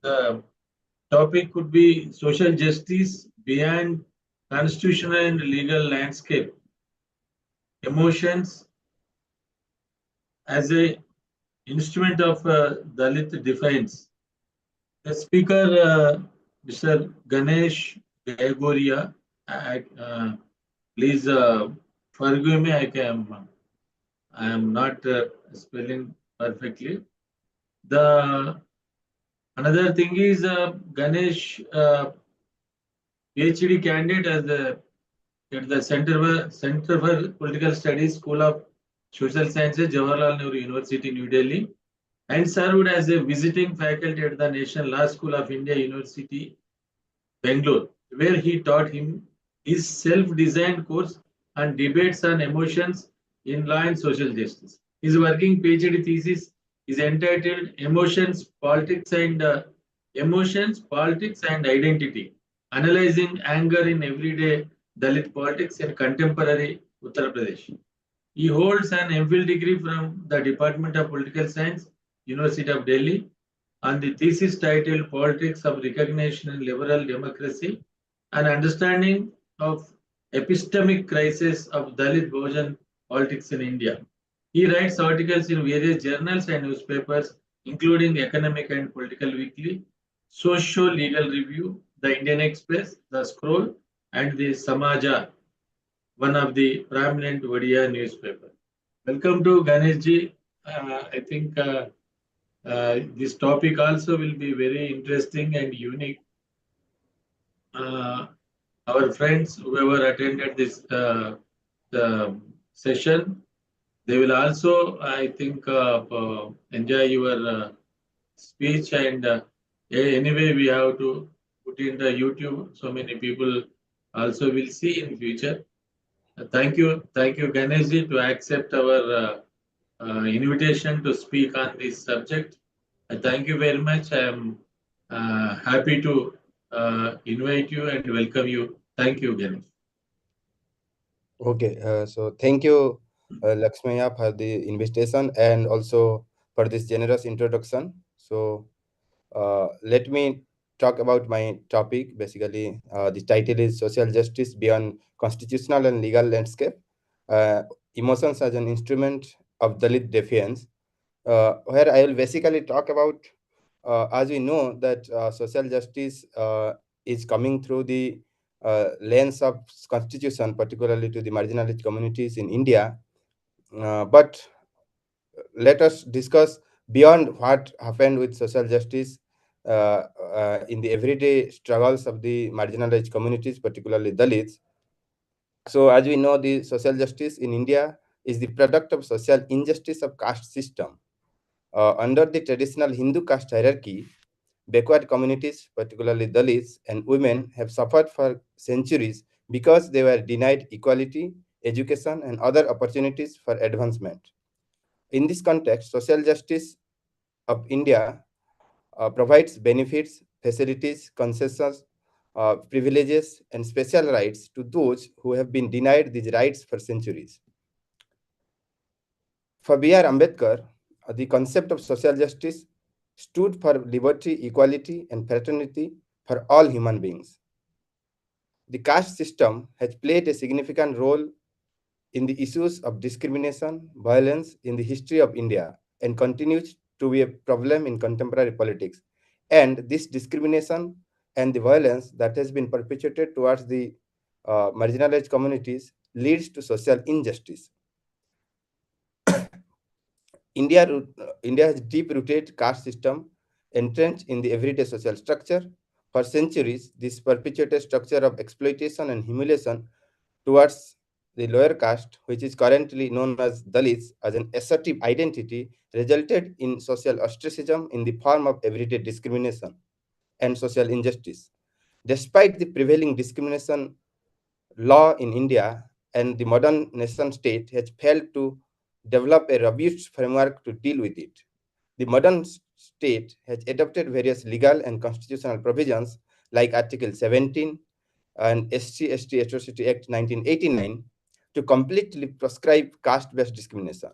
The topic could be social justice beyond constitutional and legal landscape, emotions as a instrument of Dalit Defiance. The speaker, Mr. Ganesh Gagoria, please forgive me. I am not spelling perfectly. The another thing is Ganesh PhD candidate at the Center for Political Studies, School of Social Sciences, Jawaharlal Nehru University, New Delhi, and served as a visiting faculty at the National Law School of India, University, Bangalore, where he taught him his self-designed course on debates on emotions in law and social justice. His working PhD thesis is entitled Emotions, Politics, and Identity, analyzing anger in everyday Dalit politics in contemporary Uttar Pradesh. He holds an MPhil degree from the Department of Political Science, University of Delhi, on the thesis titled Politics of Recognition in Liberal Democracy, an understanding of epistemic crisis of Dalit Bahujan politics in India. He writes articles in various journals and newspapers, including Economic and Political Weekly, Socio-Legal Review, The Indian Express, The Scroll, and the Samaja, one of the prominent Odia newspaper. Welcome to Ganeshji. I think this topic also will be very interesting and unique. Uh, our friends, whoever attended this the session, they will also, I think, enjoy your speech. And anyway, we have to put in the YouTube. So many people also will see in future. Thank you, Ganeshji, to accept our invitation to speak on this subject. Thank you very much. I am happy to invite you and welcome you. Thank you, Ganesh. Okay, so thank you, Lakshmaya, for the invitation and also for this generous introduction. So let me talk about my topic. Basically, the title is Social Justice Beyond Constitutional and Legal Landscape, uh, Emotions as an Instrument of Dalit Defiance, where I will basically talk about, as we know, that social justice is coming through the lens of constitution, particularly to the marginalized communities in India. But let us discuss beyond what happened with social justice in the everyday struggles of the marginalized communities, particularly Dalits. So, as we know, the social justice in India is the product of social injustice of caste system. Under the traditional Hindu caste hierarchy, backward communities, particularly Dalits and women, have suffered for centuries because they were denied equality, education, and other opportunities for advancement. In this context, social justice of India provides benefits, facilities, concessions, privileges, and special rights to those who have been denied these rights for centuries. For B.R. Ambedkar, the concept of social justice stood for liberty, equality, and fraternity for all human beings. The caste system has played a significant role in the issues of discrimination, violence in the history of India, and continues to be a problem in contemporary politics. And this discrimination and the violence that has been perpetrated towards the marginalized communities leads to social injustice. India has deep-rooted caste system entrenched in the everyday social structure. For centuries, this perpetuated structure of exploitation and humiliation towards the lower caste, which is currently known as Dalits, as an assertive identity, resulted in social ostracism in the form of everyday discrimination and social injustice. Despite the prevailing discrimination law in India, and the modern nation state has failed to develop a robust framework to deal with it. The modern state has adopted various legal and constitutional provisions like Article 17 and SC/ST Atrocity Act 1989 to completely prescribe caste-based discrimination.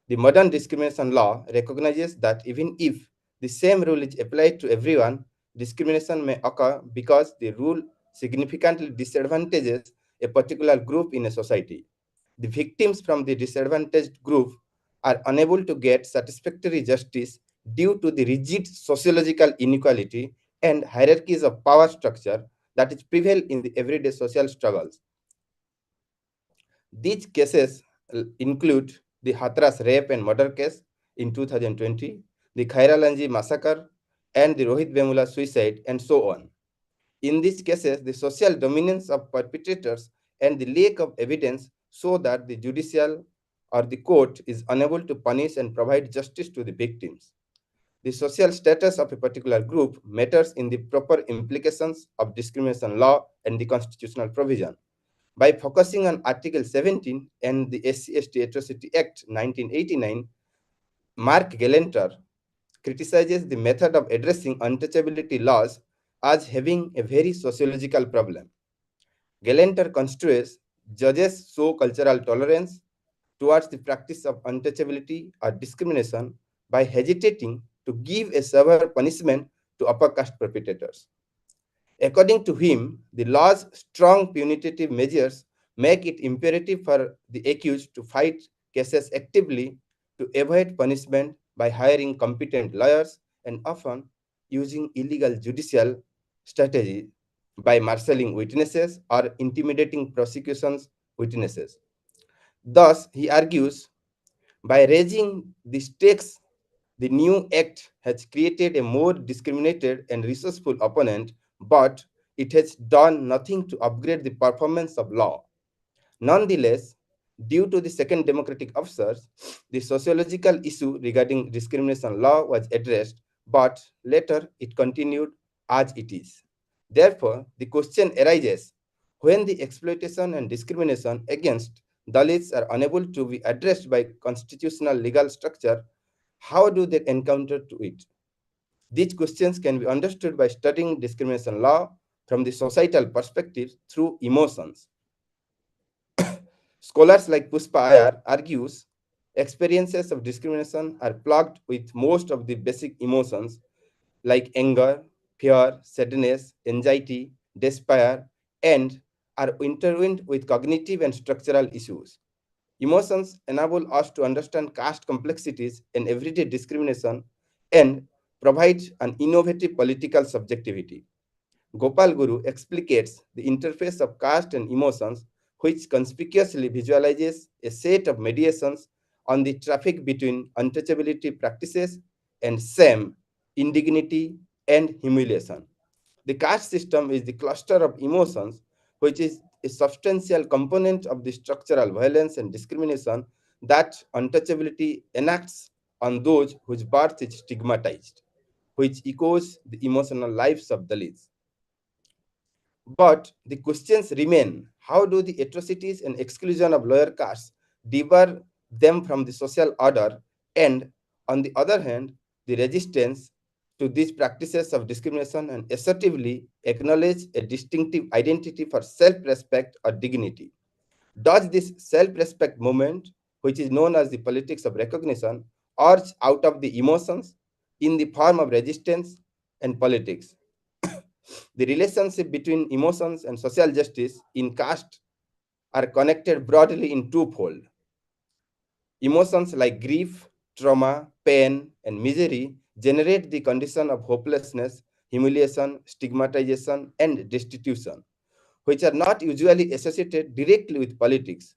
The modern discrimination law recognizes that even if the same rule is applied to everyone, discrimination may occur because the rule significantly disadvantages a particular group in a society. The victims from the disadvantaged group are unable to get satisfactory justice due to the rigid sociological inequality and hierarchies of power structure that is prevail in the everyday social struggles. These cases include the Hathras rape and murder case in 2020, the Khairalanji massacre, and the Rohit Vemula suicide, and so on. In these cases, the social dominance of perpetrators and the lack of evidence show that the judicial or the court is unable to punish and provide justice to the victims. The social status of a particular group matters in the proper implications of discrimination law and the constitutional provision. By focusing on Article 17 and the SC/ST Atrocity Act 1989, Mark Gelenter criticizes the method of addressing untouchability laws as having a very sociological problem. Gelenter construes judges show cultural tolerance towards the practice of untouchability or discrimination by hesitating to give a severe punishment to upper caste perpetrators. According to him, the law's strong punitive measures make it imperative for the accused to fight cases actively to avoid punishment by hiring competent lawyers and often using illegal judicial strategy by marshalling witnesses or intimidating prosecution's witnesses. Thus, he argues, by raising the stakes, the new act has created a more discriminated and resourceful opponent, but it has done nothing to upgrade the performance of law. Nonetheless, due to the second democratic officers, the sociological issue regarding discrimination law was addressed, but later it continued as it is. Therefore, the question arises, when the exploitation and discrimination against Dalits are unable to be addressed by constitutional legal structure, how do they encounter to it? These questions can be understood by studying discrimination law from the societal perspective through emotions. Scholars like Puspa Ayar argues experiences of discrimination are plugged with most of the basic emotions like anger, fear, sadness, anxiety, despair, and are intertwined with cognitive and structural issues. Emotions enable us to understand caste complexities and everyday discrimination and provide an innovative political subjectivity. Gopal Guru explicates the interface of caste and emotions, which conspicuously visualizes a set of mediations on the traffic between untouchability practices and shame, indignity, and humiliation. The caste system is the cluster of emotions, which is a substantial component of the structural violence and discrimination that untouchability enacts on those whose birth is stigmatized, which echoes the emotional lives of Dalits. But the questions remain, how do the atrocities and exclusion of lower castes debar them from the social order? And on the other hand, the resistance to these practices of discrimination and assertively acknowledge a distinctive identity for self-respect or dignity. Does this self-respect movement, which is known as the politics of recognition, urge out of the emotions in the form of resistance and politics? The relationship between emotions and social justice in caste are connected broadly in twofold. Emotions like grief, trauma, pain, and misery generate the condition of hopelessness, humiliation, stigmatization, and destitution, which are not usually associated directly with politics.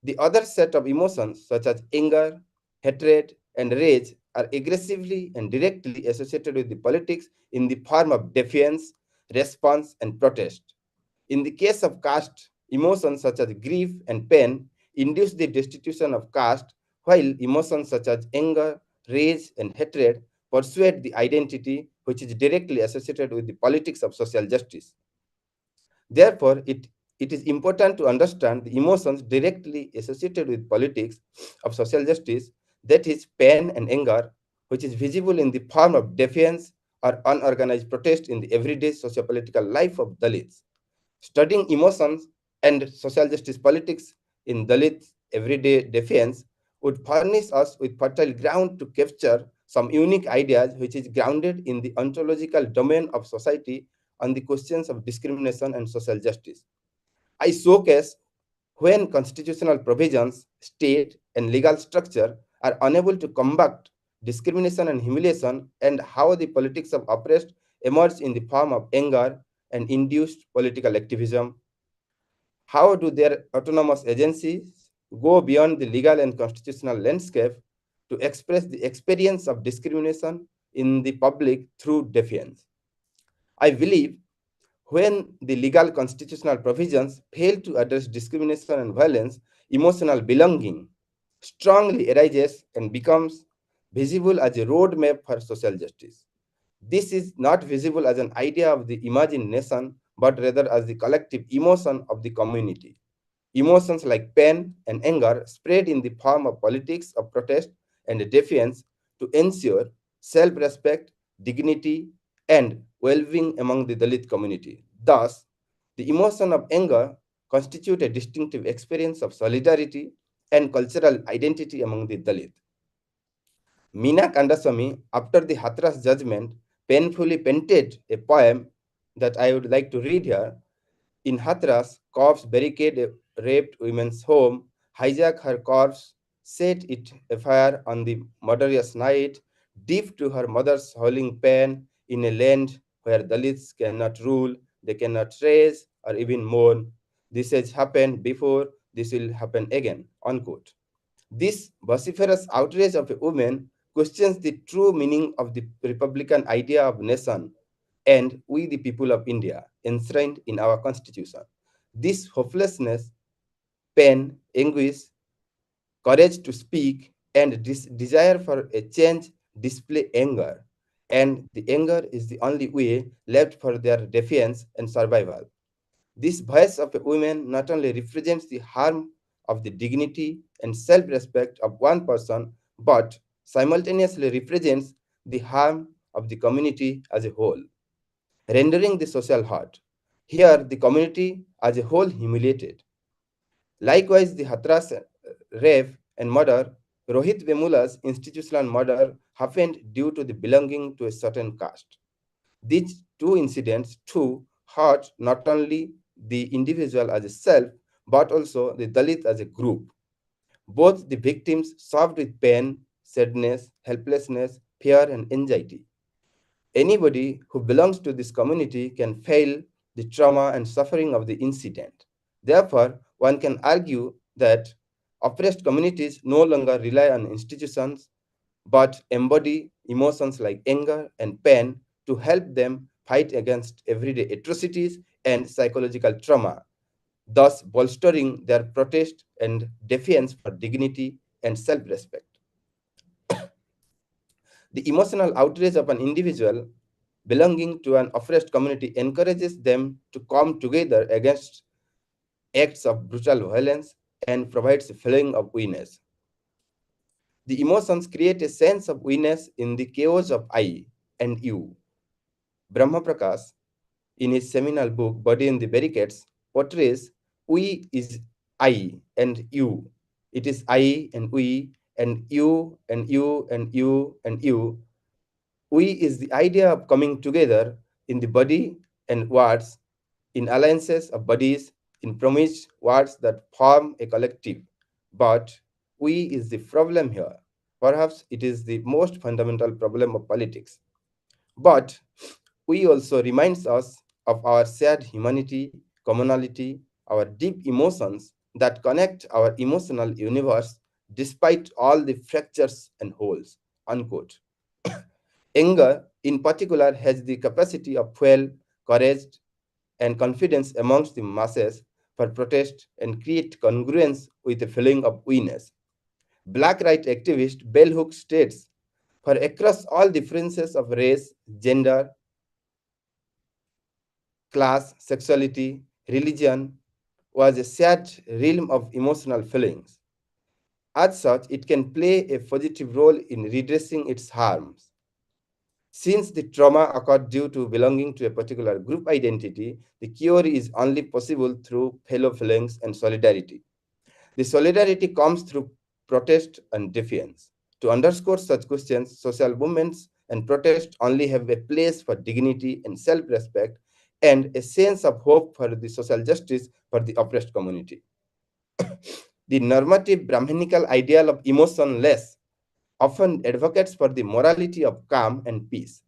The other set of emotions, such as anger, hatred, and rage, are aggressively and directly associated with the politics in the form of defiance, response, and protest. In the case of caste, emotions such as grief and pain induce the destitution of caste, while emotions such as anger, rage, and hatred persuade the identity which is directly associated with the politics of social justice. Therefore, it is important to understand the emotions directly associated with politics of social justice, that is, pain and anger, which is visible in the form of defiance or unorganized protest in the everyday sociopolitical life of Dalits. Studying emotions and social justice politics in Dalit everyday defiance would furnish us with fertile ground to capture some unique ideas which is grounded in the ontological domain of society on the questions of discrimination and social justice. I showcase when constitutional provisions, state, and legal structure are unable to combat discrimination and humiliation, and how the politics of oppressed emerge in the form of anger and induced political activism. How do their autonomous agencies go beyond the legal and constitutional landscape to express the experience of discrimination in the public through defiance? I believe when the legal constitutional provisions fail to address discrimination and violence, emotional belonging strongly arises and becomes visible as a roadmap for social justice. This is not visible as an idea of the imagined nation, but rather as the collective emotion of the community. Emotions like pain and anger spread in the form of politics of protest and defiance to ensure self respect, dignity, and well being among the Dalit community. Thus, the emotion of anger constitutes a distinctive experience of solidarity and cultural identity among the Dalit. Meena Kandaswamy, after the Hathras judgment, painfully painted a poem that I would like to read here. In Hathras, cops barricade a raped woman's home, hijack her corpse, set it afire on the murderous night, deaf to her mother's howling pain in a land where Dalits cannot rule, they cannot raise or even mourn. This has happened before, this will happen again. Unquote. This vociferous outrage of a woman questions the true meaning of the Republican idea of nation and we the people of India enshrined in our constitution. This hopelessness, pain, anguish, courage to speak, and this desire for a change display anger. And the anger is the only way left for their defiance and survival. This voice of a woman not only represents the harm of the dignity and self-respect of one person, but simultaneously represents the harm of the community as a whole, rendering the social hurt. Here, the community as a whole humiliated. Likewise, the Hathras rape and murder, Rohit Vemula's institutional murder happened due to the belonging to a certain caste. These two incidents too hurt not only the individual as a self, but also the Dalit as a group. Both the victims suffered with pain, sadness, helplessness, fear, and anxiety. Anybody who belongs to this community can feel the trauma and suffering of the incident. Therefore, one can argue that oppressed communities no longer rely on institutions but embody emotions like anger and pain to help them fight against everyday atrocities and psychological trauma, thus bolstering their protest and defiance for dignity and self respect. The emotional outrage of an individual belonging to an oppressed community encourages them to come together against acts of brutal violence and provides a feeling of weakness. The emotions create a sense of weakness in the chaos of I and you. Brahma Prakash, in his seminal book Body in the Barricades, portrays we is I and you. It is I and we and you and you and you and you. We is the idea of coming together in the body and words, in alliances of bodies, in promised words that form a collective. But we is the problem here. Perhaps it is the most fundamental problem of politics. But we also reminds us of our shared humanity, commonality, our deep emotions that connect our emotional universe despite all the fractures and holes. Unquote. Anger, in particular, has the capacity of fuel, courage, and confidence amongst the masses for protest and create congruence with a feeling of weakness. Black rights activist Bell Hooks states, for across all differences of race, gender, class, sexuality, religion was a shared realm of emotional feelings. As such, it can play a positive role in redressing its harms. Since the trauma occurred due to belonging to a particular group identity, the cure is only possible through fellow feelings and solidarity. The solidarity comes through protest and defiance. To underscore such questions, social movements and protests only have a place for dignity and self-respect and a sense of hope for the social justice for the oppressed community. The normative Brahminical ideal of emotionless often advocates for the morality of calm and peace.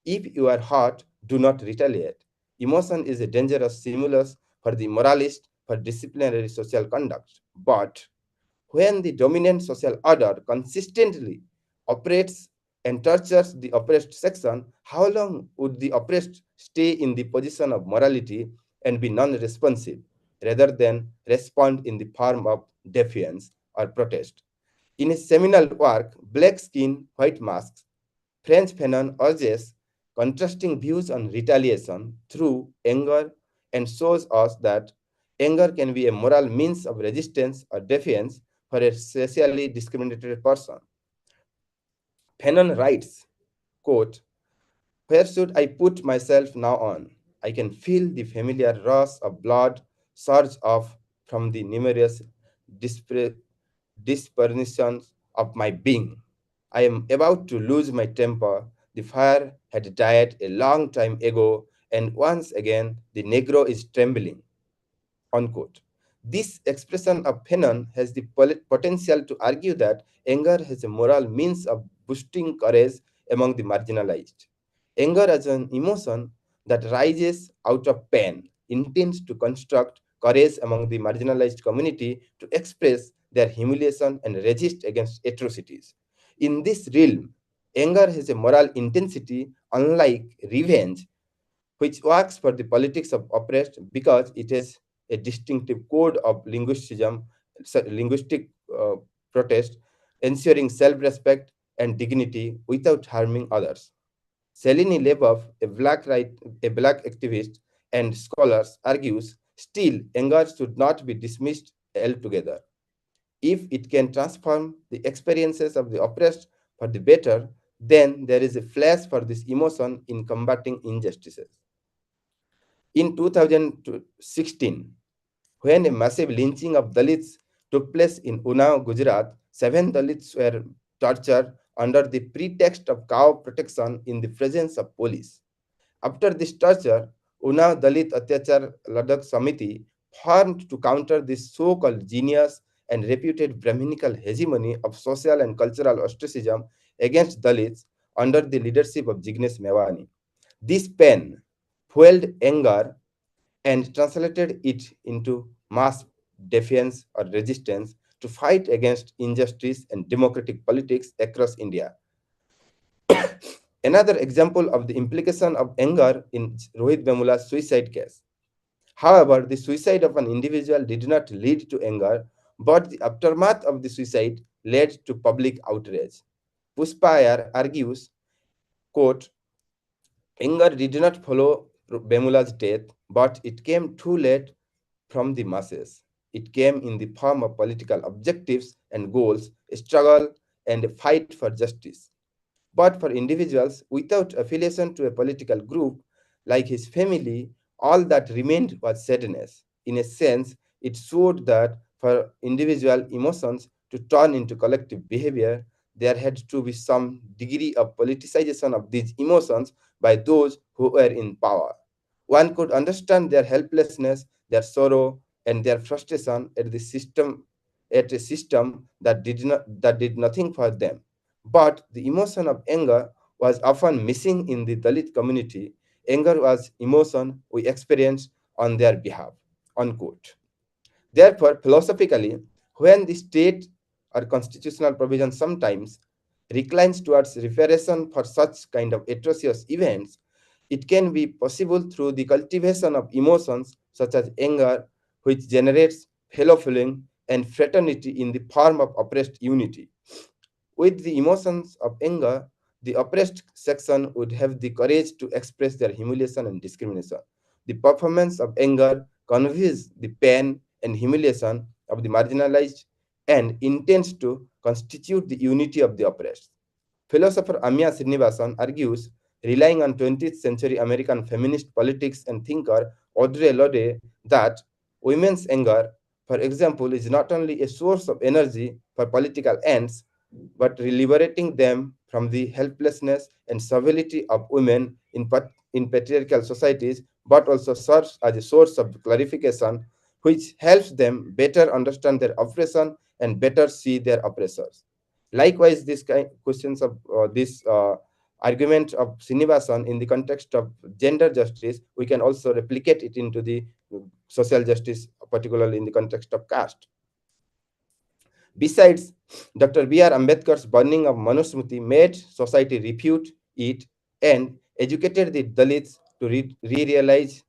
If you are hurt, do not retaliate. Emotion is a dangerous stimulus for the moralist for disciplinary social conduct. But when the dominant social order consistently operates and tortures the oppressed section, how long would the oppressed stay in the position of morality and be non responsive rather than respond in the form of defiance or protest? In his seminal work, Black Skin, White Masks, French Fanon urges contrasting views on retaliation through anger and shows us that anger can be a moral means of resistance or defiance for a socially discriminated person. Fanon writes, quote, "Where should I put myself now on? I can feel the familiar rush of blood surge off from the numerous dispersions of my being. I am about to lose my temper. The fire had died a long time ago, and once again the Negro is trembling." Unquote. This expression of Fanon has the potential to argue that anger has a moral means of boosting courage among the marginalized. Anger as an emotion that rises out of pain intends to construct courage among the marginalized community to express their humiliation and resist against atrocities. In this realm, anger has a moral intensity unlike revenge, which works for the politics of oppressed because it has a distinctive code of linguistic protest, ensuring self-respect and dignity without harming others. Selini Lebov, a black activist and scholar, argues still anger should not be dismissed altogether. If it can transform the experiences of the oppressed for the better, then there is a place for this emotion in combating injustices. In 2016, when a massive lynching of Dalits took place in Unnao, Gujarat, 7 Dalits were tortured under the pretext of cow protection in the presence of police. After this torture, Unnao Dalit Atyachar Ladakh Samiti formed to counter this so-called genius and reputed Brahminical hegemony of social and cultural ostracism against Dalits under the leadership of Jignesh Mewani. This pen fueled anger and translated it into mass defiance or resistance to fight against injustice and democratic politics across India. Another example of the implication of anger in Rohit Vemula's suicide case. However, the suicide of an individual did not lead to anger, but the aftermath of the suicide led to public outrage. Puspayar argues, quote, "Anger did not follow Bemula's death, but it came too late from the masses. It came in the form of political objectives and goals, a struggle and a fight for justice. But for individuals without affiliation to a political group, like his family, all that remained was sadness. In a sense, it showed that for individual emotions to turn into collective behavior, there had to be some degree of politicization of these emotions by those who were in power. One could understand their helplessness, their sorrow, and their frustration at a system that did nothing for them. But the emotion of anger was often missing in the Dalit community. Anger was emotion we experienced on their behalf. Unquote. Therefore, philosophically, when the state or constitutional provision sometimes reclines towards reparation for such kind of atrocious events, it can be possible through the cultivation of emotions such as anger, which generates fellow feeling and fraternity in the form of oppressed unity. With the emotions of anger, the oppressed section would have the courage to express their humiliation and discrimination. The performance of anger conveys the pain and humiliation of the marginalized and intends to constitute the unity of the oppressed. Philosopher Amya Srinivasan argues, relying on 20th century American feminist politics and thinker Audre Lorde, that women's anger, for example, is not only a source of energy for political ends, but liberating them from the helplessness and servility of women in patriarchal societies, but also serves as a source of clarification which helps them better understand their oppression and better see their oppressors. Likewise, this kind questions of this argument of Srinivasan in the context of gender justice, we can also replicate it into the social justice, particularly in the context of caste. Besides, Dr. B.R. Ambedkar's burning of Manusmriti made society refute it and educated the Dalits to re realize